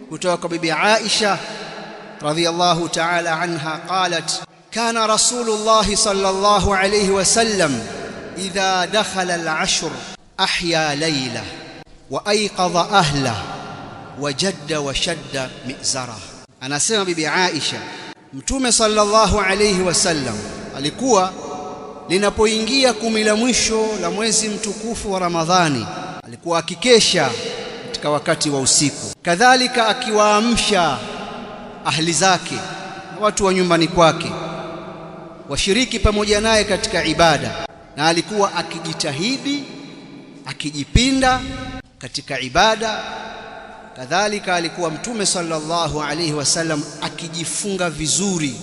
kutoka kwa bibi Aisha radhiyallahu ta'ala anha qalat kana rasulullah sallallahu alayhi wasallam idha dakhala al-ashr ahya layla wa ayqadha ahla wa jadda wa shadda mizara. Anasema bibi Aisha, Mtume sallallahu alayhi wasallam alikuwa linapoingia 10 la mwisho la mwezi mtukufu wa Ramadhani alikuwa akikesha katika wakati wa usiku, kadhalika akiwaamsha ahli zake na watu wa nyumbani kwake washiriki pamoja naye katika ibada, na alikuwa akijitahidi akijipinda katika ibada. Kadhalika alikuwa Mtume sallallahu alayhi wasallam akijifunga vizuri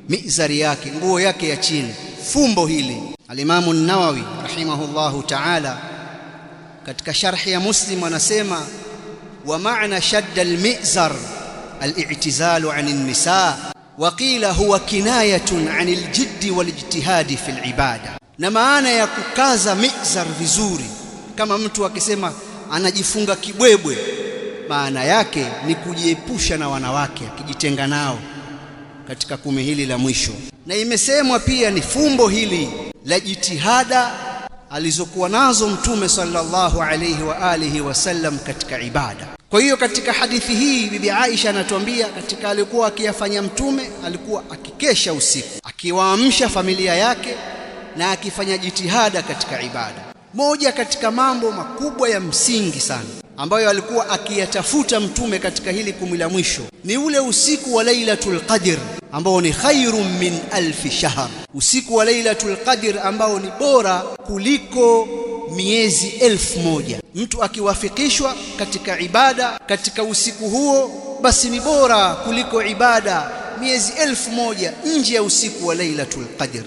mizari yake, nguo yake ya chini. Fumbo hili Al-Imam an-Nawawi rahimahullahu ta'ala katika sharhi ya Muslim anasema, wa ma'na shadda al-mi'zar al-i'tizalu 'ani an-nisaa wa qila huwa kinayatun 'ani al-jidd wal-ijtihad fi al-ibada. Na maana ya kukaza mizar vizuri, kama mtu akisema anajifunga kibwebwe, maana yake ni kujiepusha na wanawake, akijitenga nao katika 10 hili la mwisho. Na imesemwa pia ni fumbo hili la jitihada alizokuwa nazo Mtume sallallahu alayhi wa alihi wasallam katika ibada. Kwa hiyo katika hadithi hii bibi Aisha anatuambia katika alikuwa akiyafanya Mtume, alikuwa akikesha usiku, akiwaamsha familia yake na akifanya jitihada katika ibada. Moja katika mambo makubwa ya msingi sana ambayo alikuwa akiyatafuta Mtume katika hili 10 la mwisho ni ule usiku wa Lailatul Qadr ambao ni khairun min alf shahr, usiku wa Lailatul Qadr ambao ni bora kuliko miezi 1000. Mtu akiwafikishwa katika ibada katika usiku huo, basi ni bora kuliko ibada miezi 1000 nje ya usiku wa Lailatul Qadr.